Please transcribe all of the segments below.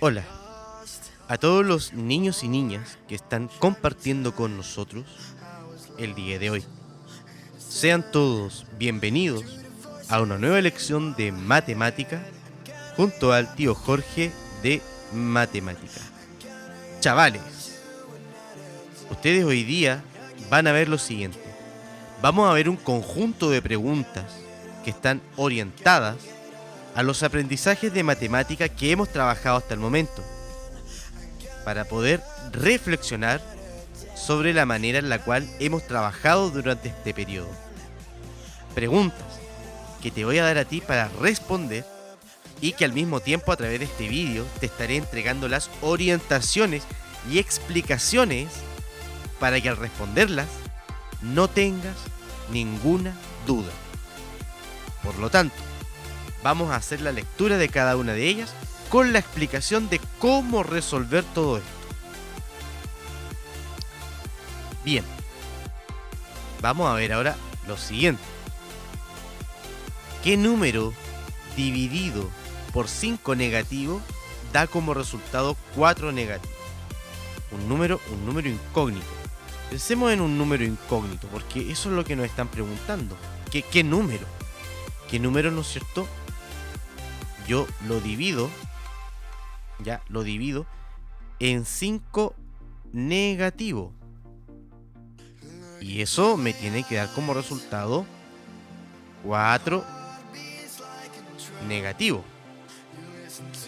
Hola a todos los niños y niñas que están compartiendo con nosotros el día de hoy. Sean todos bienvenidos a una nueva lección de matemática junto al tío Jorge de matemática. Chavales, ustedes hoy día van a ver lo siguiente. Vamos a ver un conjunto de preguntas que están orientadas a los aprendizajes de matemática que hemos trabajado hasta el momento, para poder reflexionar sobre la manera en la cual hemos trabajado durante este periodo. Preguntas que te voy a dar a ti para responder y que al mismo tiempo a través de este vídeo te estaré entregando las orientaciones y explicaciones para que al responderlas no tengas ninguna duda. Por lo tanto, vamos a hacer la lectura de cada una de ellas con la explicación de cómo resolver todo esto. Bien, vamos a ver ahora lo siguiente. ¿Qué número dividido por 5 negativo da como resultado 4 negativo? Un número incógnito. Pensemos en un número incógnito, porque eso es lo que nos están preguntando. ¿Qué número? ¿Qué número, no es cierto? Yo lo divido en 5 negativo. Y eso me tiene que dar como resultado 4 negativo.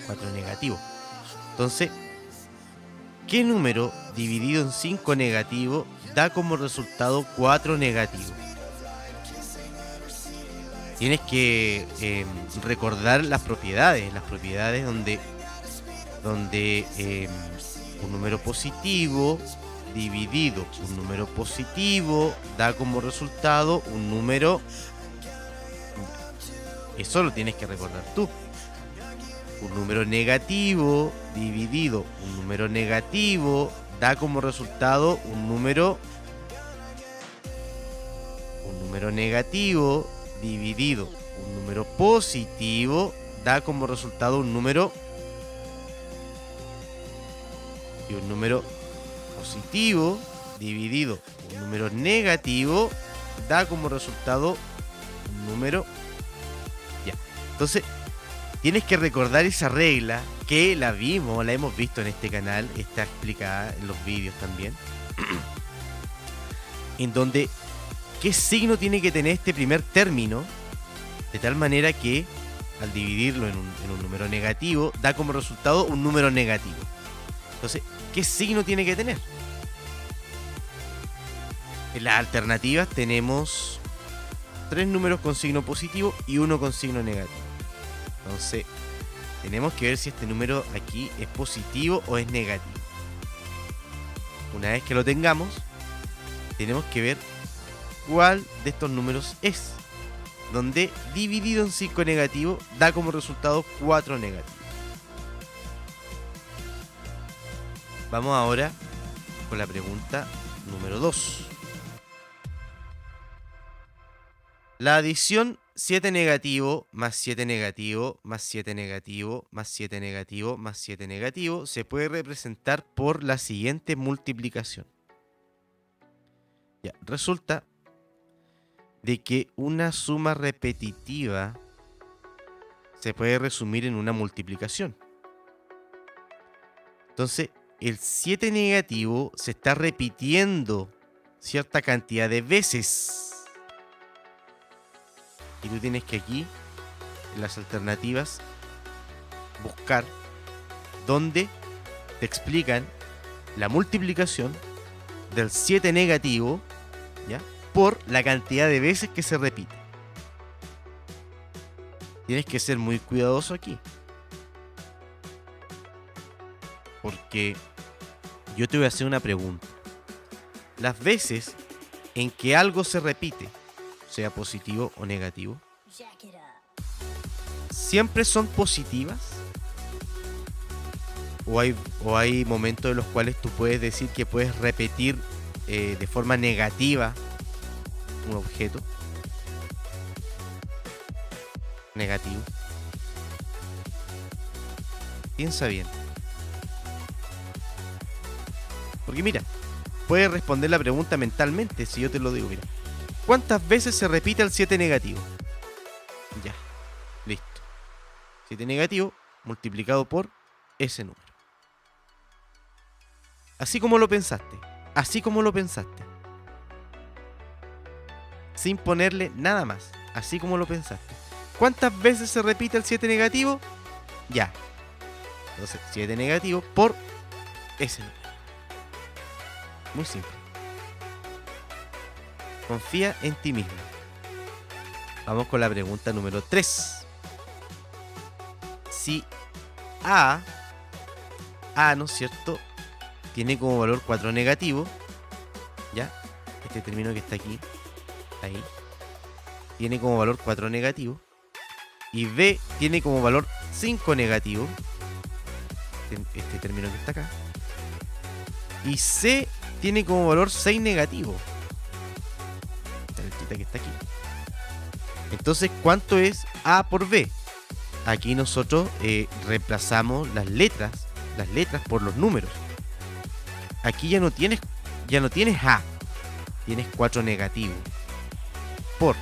4 negativo. Entonces, ¿qué número dividido en 5 negativo da como resultado 4 negativo? Tienes que recordar las propiedades donde un número positivo dividido un número positivo da como resultado un número. Eso lo tienes que recordar tú. Un número negativo dividido un número negativo da como resultado un número negativo dividido un número positivo da como resultado un número, y un número positivo dividido un número negativo da como resultado un número. Ya. Entonces, tienes que recordar esa regla que la hemos visto en este canal, está explicada en los vídeos también, en donde qué signo tiene que tener este primer término, de tal manera que al dividirlo en un número negativo da como resultado un número negativo. Entonces, ¿qué signo tiene que tener? En las alternativas tenemos 3 números con signo positivo y 1 con signo negativo. Entonces, tenemos que ver si este número aquí es positivo o es negativo. Una vez que lo tengamos, tenemos que ver cuál de estos números es, donde dividido en 5 negativo da como resultado 4 negativo. Vamos ahora con la pregunta número 2. La adición 7 negativo más 7 negativo más 7 negativo más 7 negativo más 7 negativo se puede representar por la siguiente multiplicación. Ya, resulta de que una suma repetitiva se puede resumir en una multiplicación. Entonces, el 7 negativo se está repitiendo cierta cantidad de veces. Y tú tienes que aquí, en las alternativas, buscar donde te explican la multiplicación del 7 negativo, ¿ya?, por la cantidad de veces que se repite. Tienes que ser muy cuidadoso aquí, porque yo te voy a hacer una pregunta. Las veces en que algo se repite, sea positivo o negativo, ¿siempre son positivas? ¿O hay momentos en los cuales tú puedes decir que puedes repetir de forma negativa un objeto? Negativo. Piensa bien. Porque mira, puedes responder la pregunta mentalmente si yo te lo digo, mira. ¿Cuántas veces se repite el 7 negativo? Ya, listo. 7 negativo multiplicado por ese número. Así como lo pensaste. Así como lo pensaste. Sin ponerle nada más. Así como lo pensaste. ¿Cuántas veces se repite el 7 negativo? Ya. Entonces, 7 negativo por ese número. Muy simple. Confía en ti mismo. Vamos con la pregunta número 3. Si A, ¿no es cierto?, tiene como valor 4 negativo, ¿ya? Este término que está aquí, ahí, tiene como valor 4 negativo. Y B tiene como valor 5 negativo. Este término que está acá. Y C tiene como valor 6 negativo. Esta lechita que está aquí. Entonces, ¿cuánto es A por B? Aquí nosotros reemplazamos las letras por los números. Aquí ya no tienes A, tienes 4 negativo. Por,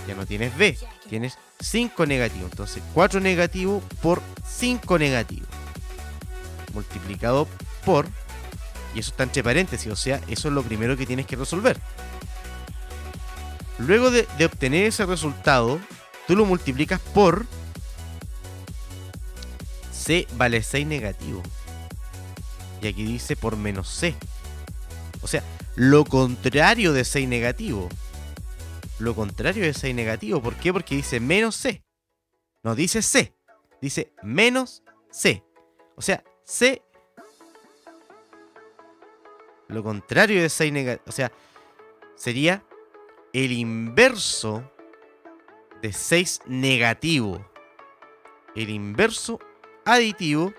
ya no tienes B, tienes 5 negativo. Entonces 4 negativo por 5 negativo multiplicado por, y eso está entre paréntesis, o sea, eso es lo primero que tienes que resolver. Luego de obtener ese resultado, tú lo multiplicas por C vale 6 negativo. Y aquí dice por menos C. O sea, lo contrario de 6 negativo. Lo contrario de 6 negativo. ¿Por qué? Porque dice menos C. No dice C. Dice menos C. O sea, C. Lo contrario de 6 negativo. O sea, sería el inverso de 6 negativo. El inverso aditivo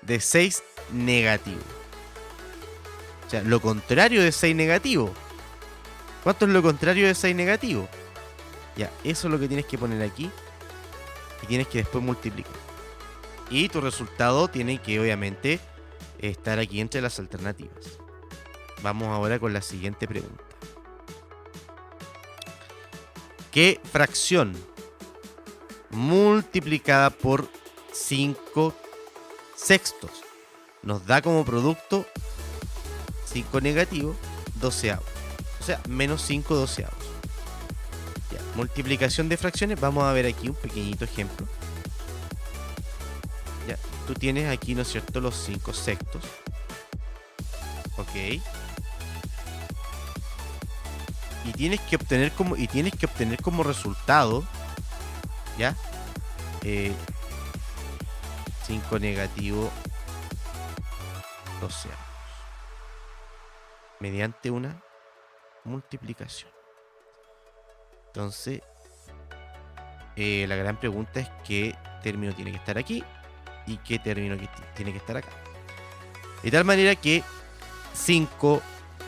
de 6 negativo. O sea, lo contrario de 6 negativo. ¿Cuánto es lo contrario de 6 negativo? Ya, eso es lo que tienes que poner aquí. Y tienes que después multiplicar. Y tu resultado tiene que obviamente estar aquí entre las alternativas. Vamos ahora con la siguiente pregunta. ¿Qué fracción multiplicada por 5 sextos nos da como producto 5 negativo 12avos? O sea, menos 5 doceavos. Ya, multiplicación de fracciones. Vamos a ver aquí un pequeñito ejemplo. Ya, tú tienes aquí, ¿no es cierto?, los 5 sextos. Ok. Y tienes que obtener como resultado, ¿ya? 5 negativo 12avos. Mediante una multiplicación. Entonces, la gran pregunta es qué término tiene que estar aquí y qué término tiene que estar acá. De tal manera que 5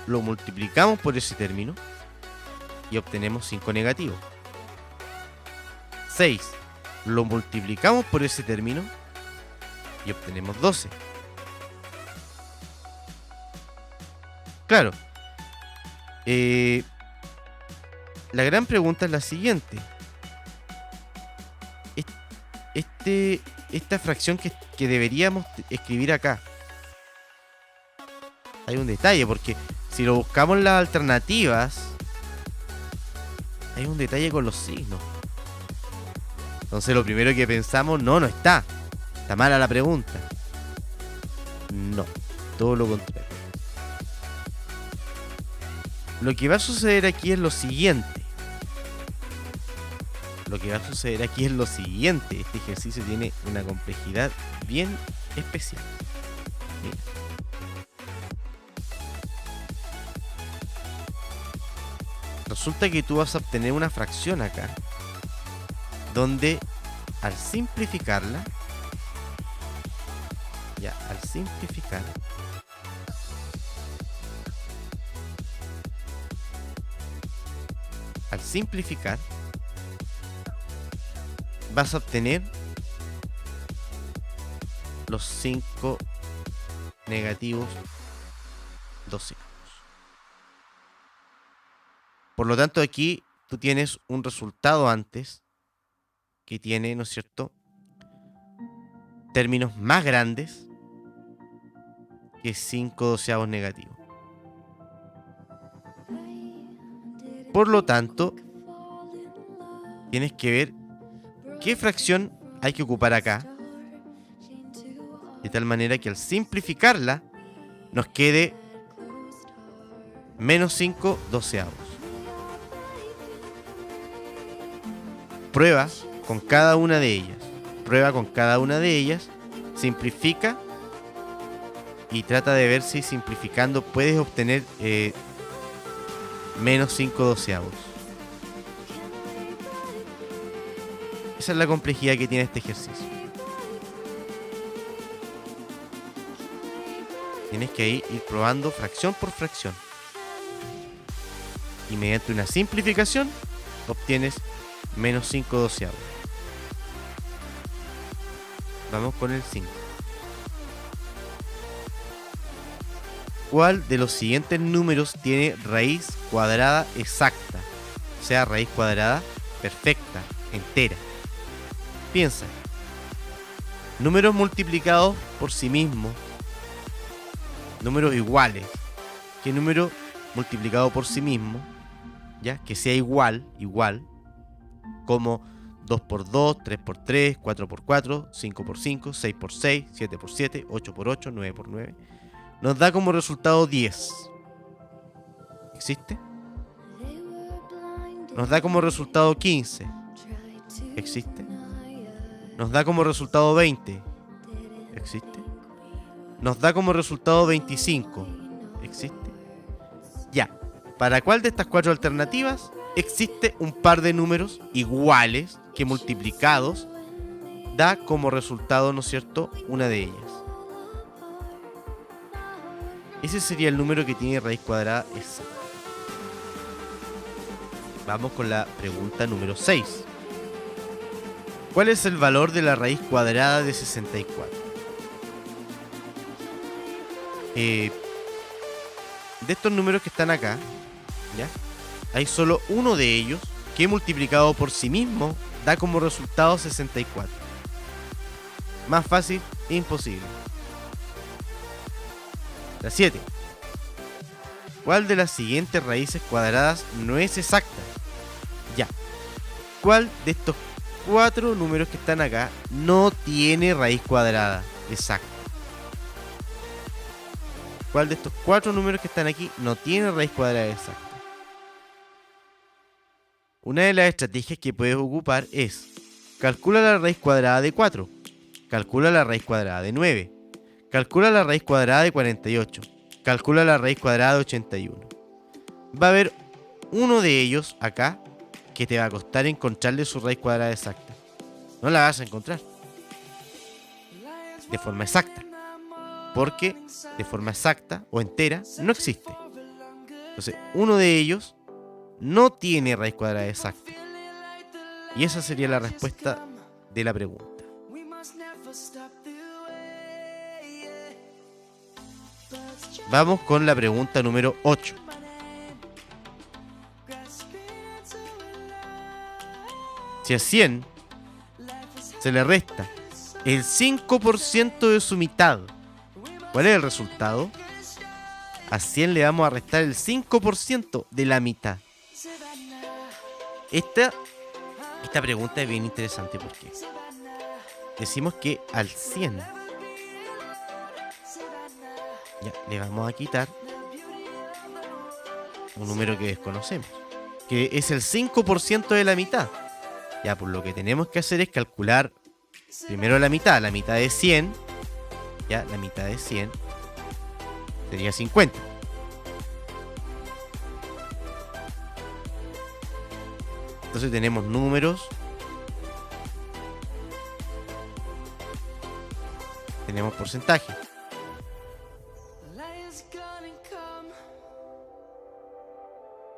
lo multiplicamos por ese término y obtenemos 5 negativo. 6 lo multiplicamos por ese término y obtenemos 12. Claro. La gran pregunta es la siguiente. Esta fracción que deberíamos escribir acá. Hay un detalle, porque si lo buscamos en las alternativas, hay un detalle con los signos. Entonces lo primero que pensamos, no está. Está mala la pregunta. No, todo lo contrario. Lo que va a suceder aquí es lo siguiente. Este ejercicio tiene una complejidad bien especial. Mira. Resulta que tú vas a obtener una fracción acá, donde al simplificarla, al simplificar, vas a obtener los 5 negativos doceavos. Por lo tanto, aquí tú tienes un resultado antes que tiene, ¿no es cierto?, términos más grandes que 5 doceavos negativos. Por lo tanto, tienes que ver qué fracción hay que ocupar acá, de tal manera que al simplificarla nos quede menos 5 doceavos. Prueba con cada una de ellas. Prueba con cada una de ellas, simplifica y trata de ver si simplificando puedes obtener menos 5 doceavos. Esa es la complejidad que tiene este ejercicio. Tienes que ir probando fracción por fracción. Y mediante una simplificación obtienes menos 5 doceavos. Vamos con el 5. ¿Cuál de los siguientes números tiene raíz cuadrada exacta? O sea, raíz cuadrada perfecta, entera. Piensa. Números multiplicados por sí mismos. Números iguales. ¿Qué número multiplicado por sí mismo? ¿Ya? Que sea igual, como 2 por 2, 3 por 3, 4 por 4, 5 por 5, 6 por 6, 7 por 7, 8 por 8, 9 por 9. Nos da como resultado 10. ¿Existe? Nos da como resultado 15. ¿Existe? Nos da como resultado 20. ¿Existe? Nos da como resultado 25. ¿Existe? Ya. ¿Para cuál de estas 4 alternativas existe un par de números iguales que multiplicados da como resultado, ¿no es cierto?, una de ellas? Ese sería el número que tiene raíz cuadrada exacta. Vamos con la pregunta número 6. ¿Cuál es el valor de la raíz cuadrada de 64? De estos números que están acá, ¿ya?, hay solo uno de ellos que multiplicado por sí mismo da como resultado 64. Más fácil, imposible. La 7. ¿Cuál de las siguientes raíces cuadradas no es exacta? Ya. ¿Cuál de estos 4 números que están acá no tiene raíz cuadrada exacta? ¿Cuál de estos 4 números que están aquí no tiene raíz cuadrada exacta? Una de las estrategias que puedes ocupar es: calcula la raíz cuadrada de 4, calcula la raíz cuadrada de 9, calcula la raíz cuadrada de 48, calcula la raíz cuadrada de 81. Va a haber uno de ellos acá que te va a costar encontrarle su raíz cuadrada exacta. No la vas a encontrar de forma exacta, porque de forma exacta o entera no existe. Entonces, uno de ellos no tiene raíz cuadrada exacta. Y esa sería la respuesta de la pregunta. Vamos con la pregunta número 8. Si a 100 se le resta el 5% de su mitad, ¿cuál es el resultado? A 100 le vamos a restar el 5% de la mitad. Esta pregunta es bien interesante porque decimos que al 100 ya le vamos a quitar un número que desconocemos, que es el 5% de la mitad. Ya, pues lo que tenemos que hacer es calcular primero la mitad de 100. Ya, la mitad de 100 sería 50. Entonces tenemos números, tenemos porcentaje.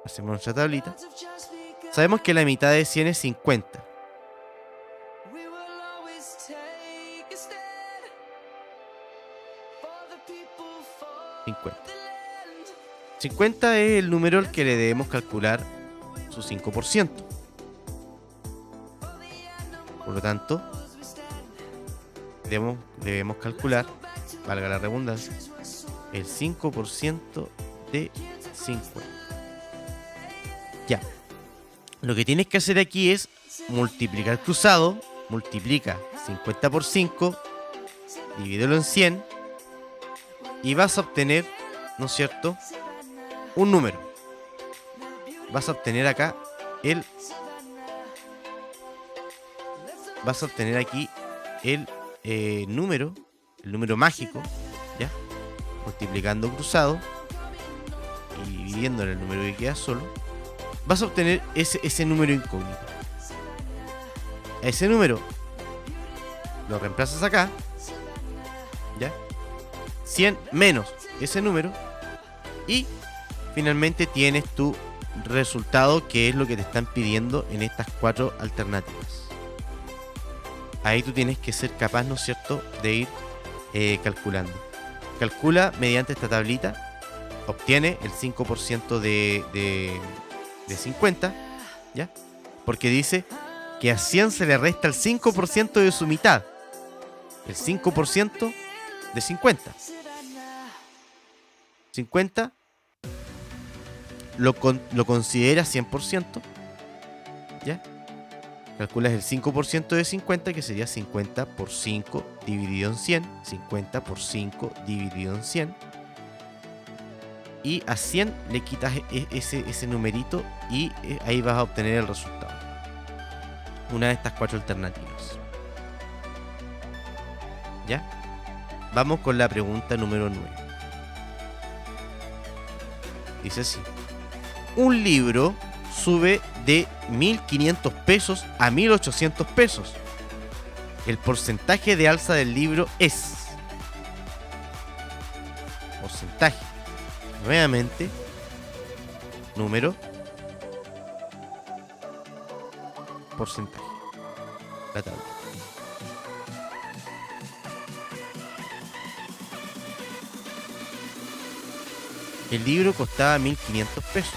Hacemos nuestra tablita. Sabemos que la mitad de 100 es 50. 50. 50 es el número al que le debemos calcular su 5%. Por lo tanto, debemos calcular, valga la redundancia, el 5% de 50. Ya. Lo que tienes que hacer aquí es multiplicar cruzado. Multiplica 50 por 5, divídelo en 100 y vas a obtener, ¿no es cierto?, un número. Vas a obtener acá vas a obtener aquí el número mágico, ¿ya? Multiplicando cruzado y dividiendo en el número que queda solo, vas a obtener ese número incógnito. A ese número lo reemplazas acá, ¿ya? 100 menos ese número y finalmente tienes tu resultado, que es lo que te están pidiendo en estas 4 alternativas. Ahí tú tienes que ser capaz, ¿no es cierto?, de ir calculando. Calcula mediante esta tablita, obtiene el 5% de 50, ¿ya? Porque dice que a 100 se le resta el 5% de su mitad. El 5% de 50. 50 lo considera 100%, ¿ya? Calculas el 5% de 50, que sería 50 por 5 dividido en 100. 50 por 5 dividido en 100. Y a 100 le quitas ese numerito y ahí vas a obtener el resultado. Una de estas 4 alternativas. ¿Ya? Vamos con la pregunta número 9. Dice así: un libro sube de 1.500 pesos a 1.800 pesos. El porcentaje de alza del libro es... Porcentaje. Nuevamente, número, porcentaje. La tabla. El libro costaba 1.500 pesos.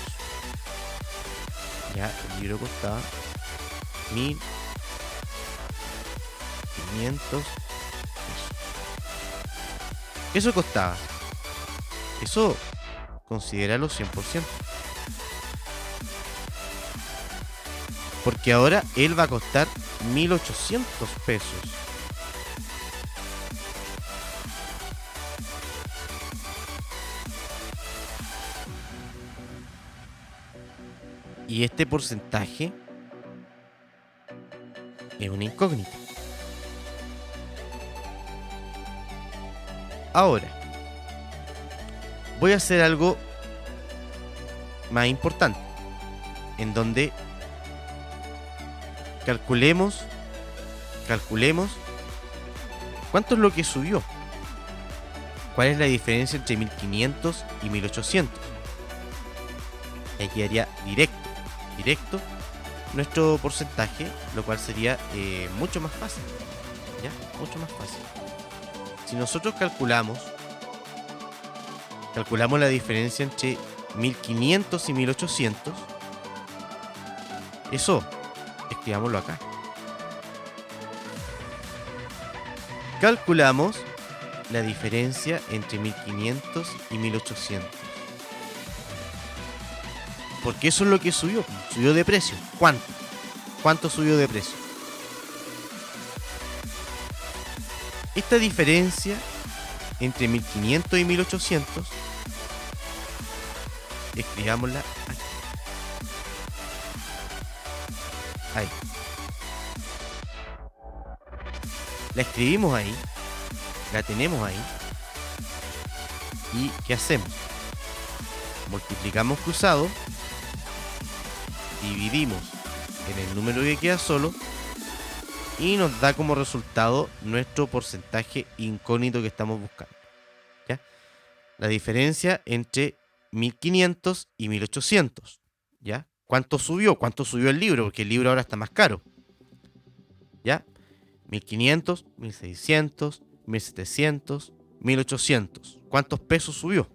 Ya, el libro costaba 1.500 pesos. Eso costaba. Eso, considéralo 100%. Porque ahora él va a costar 1.800 pesos. Y este porcentaje es una incógnita. Ahora, voy a hacer algo más importante, en donde calculemos cuánto es lo que subió. ¿Cuál es la diferencia entre 1.500 y 1.800? Ahí quedaría directo nuestro porcentaje, lo cual sería mucho más fácil. ¿Ya? Mucho más fácil. Si nosotros calculamos la diferencia entre 1.500 y 1.800, eso, escribámoslo acá. Calculamos la diferencia entre 1.500 y 1.800. Porque eso es lo que subió. Subió de precio. ¿Cuánto? ¿Cuánto subió de precio? Esta diferencia entre 1.500 y 1.800, escribámosla aquí. Ahí. La escribimos ahí. La tenemos ahí. ¿Y qué hacemos? Multiplicamos cruzado. Dividimos en el número que queda solo y nos da como resultado nuestro porcentaje incógnito que estamos buscando. ¿Ya? La diferencia entre 1.500 y 1.800. ¿Ya? ¿Cuánto subió? ¿Cuánto subió el libro? Porque el libro ahora está más caro. ¿Ya? 1.500, 1.600, 1.700, 1.800. ¿Cuántos pesos subió?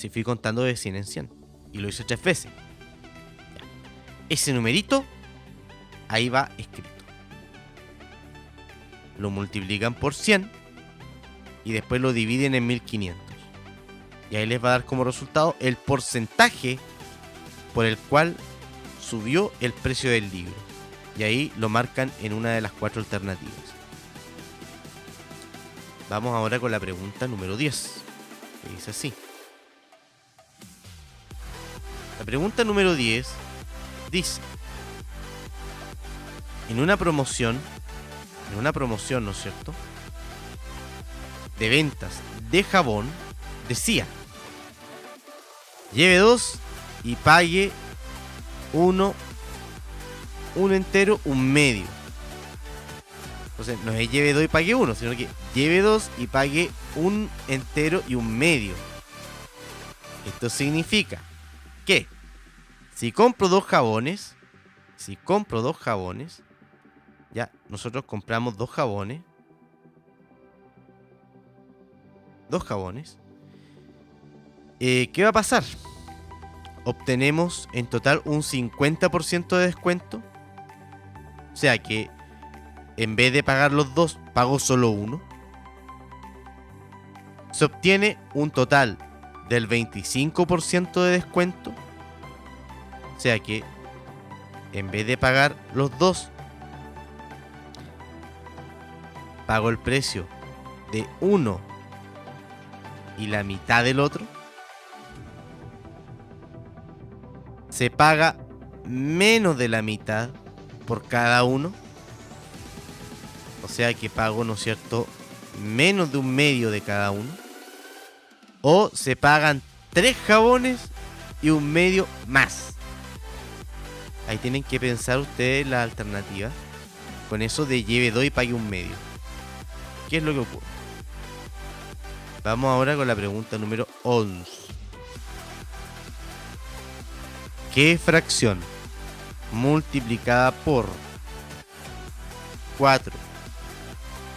Si fui contando de 100 en 100. Y lo hice 3 veces. Ya. Ese numerito, ahí va escrito. Lo multiplican por 100 y después lo dividen en 1500. Y ahí les va a dar como resultado el porcentaje por el cual subió el precio del libro. Y ahí lo marcan en una de las 4 alternativas. Vamos ahora con la pregunta número 10, que dice así. La pregunta número 10 dice: en una promoción, ¿no es cierto?, de ventas de jabón, decía: lleve 2 y pague uno entero, un medio. Entonces no es lleve 2 y pague 1, sino que lleve 2 y pague un entero y un medio. Esto significa que si compro dos jabones, ya, nosotros compramos dos jabones, ¿qué va a pasar? Obtenemos en total un 50% de descuento. O sea que en vez de pagar los dos, pago solo uno. Se obtiene un total del 25% de descuento. O sea que en vez de pagar los dos, pago el precio de uno y la mitad del otro. Se paga menos de la mitad por cada uno. O sea que pago, ¿no es cierto?, menos de un medio de cada uno. O se pagan 3 jabones y un medio más. Ahí tienen que pensar ustedes la alternativa con eso de lleve 2 y pague un medio. ¿Qué es lo que ocurre? Vamos ahora con la pregunta número 11. ¿Qué fracción multiplicada por 4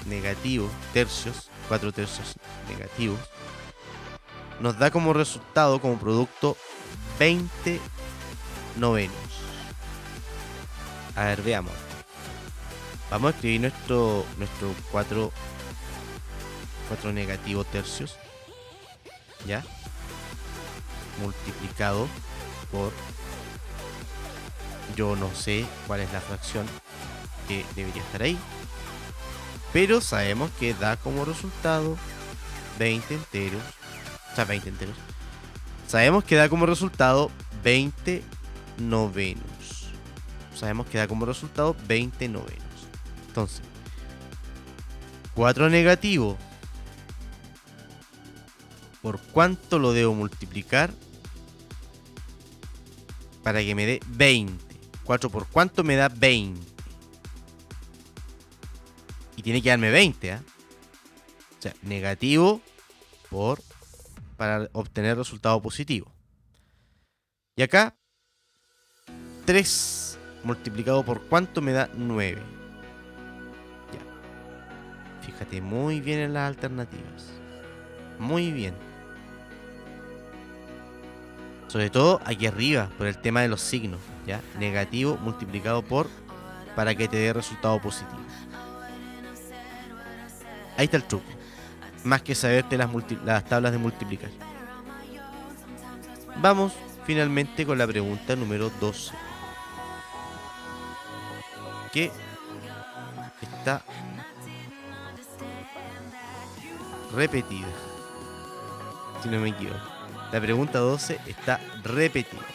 negativos tercios, 4 tercios negativos, nos da como resultado, como producto, 20 novenos? A ver, veamos. Vamos a escribir nuestro 4 negativos tercios, ¿ya? Multiplicado por, yo no sé cuál es la fracción que debería estar ahí, pero sabemos que da como resultado 20 enteros. O sea, 20 enteros. Sabemos que da como resultado 20 novenos. Sabemos que da como resultado 20 novenos. Entonces, 4 negativo, ¿por cuánto lo debo multiplicar para que me dé 20? 4 por cuánto me da 20. Y tiene que darme 20, ¿eh? O sea, negativo para obtener resultado positivo. Y acá, 3 multiplicado por cuánto me da 9. Ya. Fíjate muy bien en las alternativas. Muy bien. Sobre todo aquí arriba, por el tema de los signos, ¿ya? Negativo multiplicado por, para que te dé resultado positivo. Ahí está el truco. Más que saberte las tablas de multiplicar. Vamos finalmente con la pregunta número 12, que está repetida, si no me equivoco. La pregunta 12 está repetida.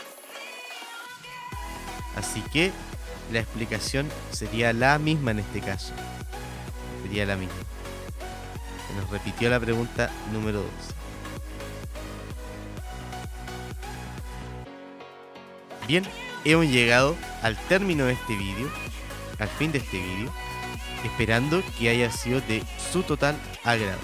Así que la explicación sería la misma en este caso. Sería la misma. Se nos repitió la pregunta número 12. Bien, hemos llegado al término de este vídeo, al fin de este vídeo, esperando que haya sido de su total agrado.